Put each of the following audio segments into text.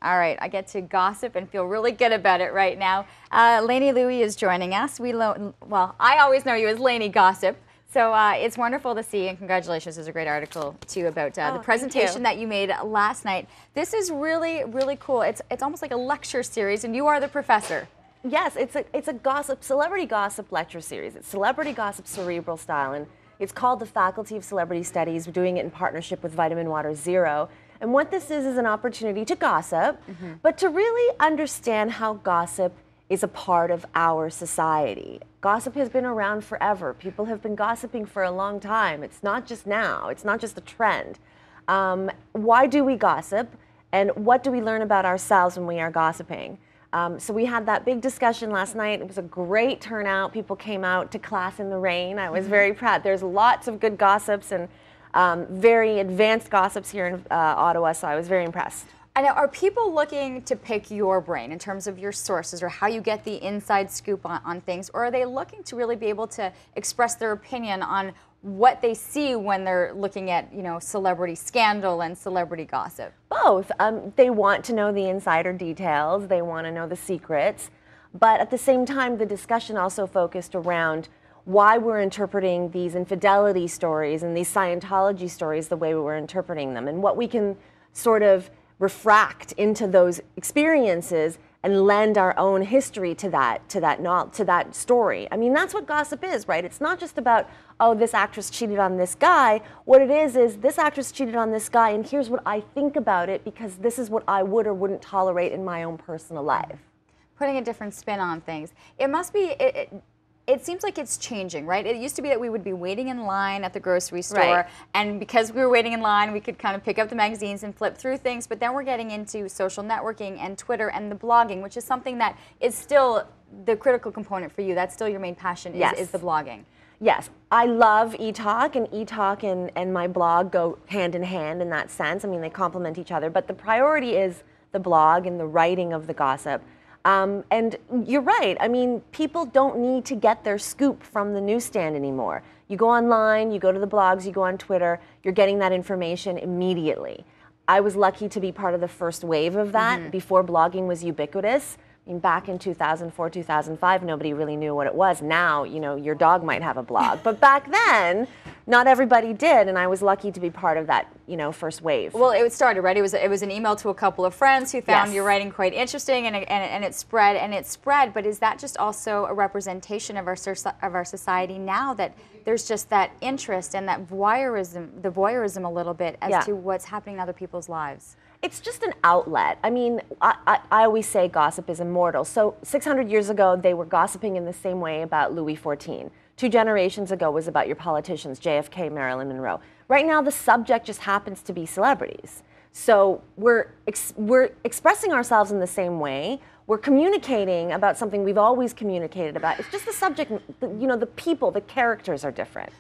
All right, I get to gossip and feel really good about it right now. Lainey Lui is joining us. Well, I always know you as Lainey Gossip. So it's wonderful to see, and congratulations. There's a great article, too, about the presentation that you made last night. This is really, really cool. It's almost like a lecture series, and you are the professor. Yes, it's a gossip, celebrity gossip lecture series. It's celebrity gossip cerebral style, and it's called the Faculty of Celebrity Studies. We're doing it in partnership with Vitamin Water Zero. And what this is an opportunity to gossip, but to really understand how gossip is a part of our society. Gossip has been around forever. People have been gossiping for a long time. It's not just now. It's not just a trend. Why do we gossip? And what do we learn about ourselves when we are gossiping? So we had that big discussion last night. It was a great turnout. People came out to class in the rain. I was very proud. There's lots of good gossips and very advanced gossips here in Ottawa, so I was very impressed. And are people looking to pick your brain in terms of your sources or how you get the inside scoop on things, or are they looking to really be able to express their opinion on what they see when they're looking at, you know, celebrity scandal and celebrity gossip? Both. They want to know the insider details. They want to know the secrets. But at the same time, the discussion also focused around why we're interpreting these infidelity stories and these Scientology stories the way we were interpreting them, and what we can sort of refract into those experiences and lend our own history to that story. I mean, that's what gossip is, right? It's not just about, oh, this actress cheated on this guy. What it is this actress cheated on this guy, and here's what I think about it because this is what I would or wouldn't tolerate in my own personal life. Putting a different spin on things. It must be, it seems like it's changing, right? It used to be that we would be waiting in line at the grocery store, and because we were waiting in line, we could kind of pick up the magazines and flip through things, but then we're getting into social networking and Twitter and the blogging, which is something that is still the critical component for you. That's still your main passion, is the blogging. Yes, I love e-talk, and e-talk and my blog go hand in hand in that sense. I mean, they complement each other, but the priority is the blog and the writing of the gossip. And you're right. I mean, people don't need to get their scoop from the newsstand anymore. You go online, you go to the blogs, you go on Twitter, you're getting that information immediately. I was lucky to be part of the first wave of that before blogging was ubiquitous. I mean, back in 2004, 2005, nobody really knew what it was. Now, you know, your dog might have a blog. But back then, not everybody did, and I was lucky to be part of that, you know, first wave. Well, it started, right? It was an email to a couple of friends who found your writing quite interesting, and it spread. But is that just also a representation of our society now, that there's just that interest and that voyeurism a little bit as to what's happening in other people's lives? It's just an outlet. I mean, I always say gossip is immortal. So 600 years ago, they were gossiping in the same way about Louis XIV. 2 generations ago was about your politicians, JFK, Marilyn Monroe. Right now, the subject just happens to be celebrities. So we're expressing ourselves in the same way. We're communicating about something we've always communicated about. It's just the subject, you know, the people, the characters are different.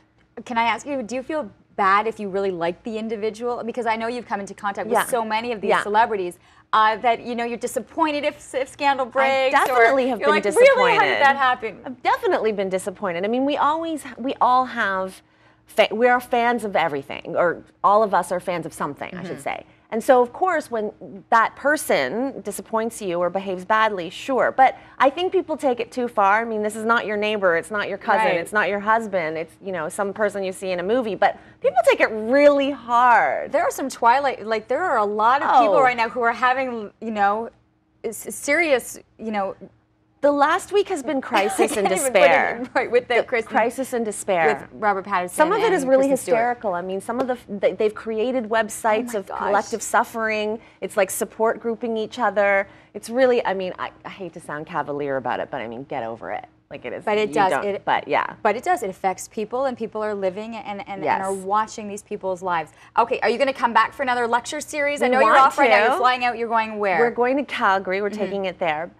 Can I ask you, do you feel bad if you really like the individual? Because I know you've come into contact with so many of these celebrities that, you know, you're disappointed if scandal breaks. I definitely have been disappointed. Really, how did that happen? I've definitely been disappointed. I mean, we all have, we are fans of everything, or all of us are fans of something, I should say. And so, of course, when that person disappoints you or behaves badly, sure. But I think people take it too far. I mean, this is not your neighbor, it's not your cousin, it's not your husband, it's, you know, some person you see in a movie. But people take it really hard. There are some Twilight, like there are a lot of people right now who are having, you know, serious, you know, the last week has been crisis and despair. With the crisis and despair. With Robert Pattinson. Some of it is really hysterical. I mean, some of they've created websites of collective suffering. It's like support grouping each other. It's really, I mean, I hate to sound cavalier about it, but I mean, get over it. Like it is. But it does. But it does. It affects people, and people are living and are watching these people's lives. Okay, are you going to come back for another lecture series? I know you're off right now. You're flying out. You're going where? We're going to Calgary. We're taking it there.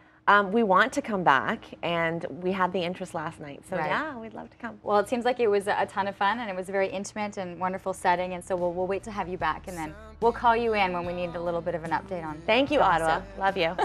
We want to come back, and we had the interest last night, so yeah, we'd love to come. Well, it seems like it was a ton of fun, and it was a very intimate and wonderful setting, and so we'll wait to have you back, and then we'll call you in when we need a little bit of an update on. Thank you, Ottawa. Love you.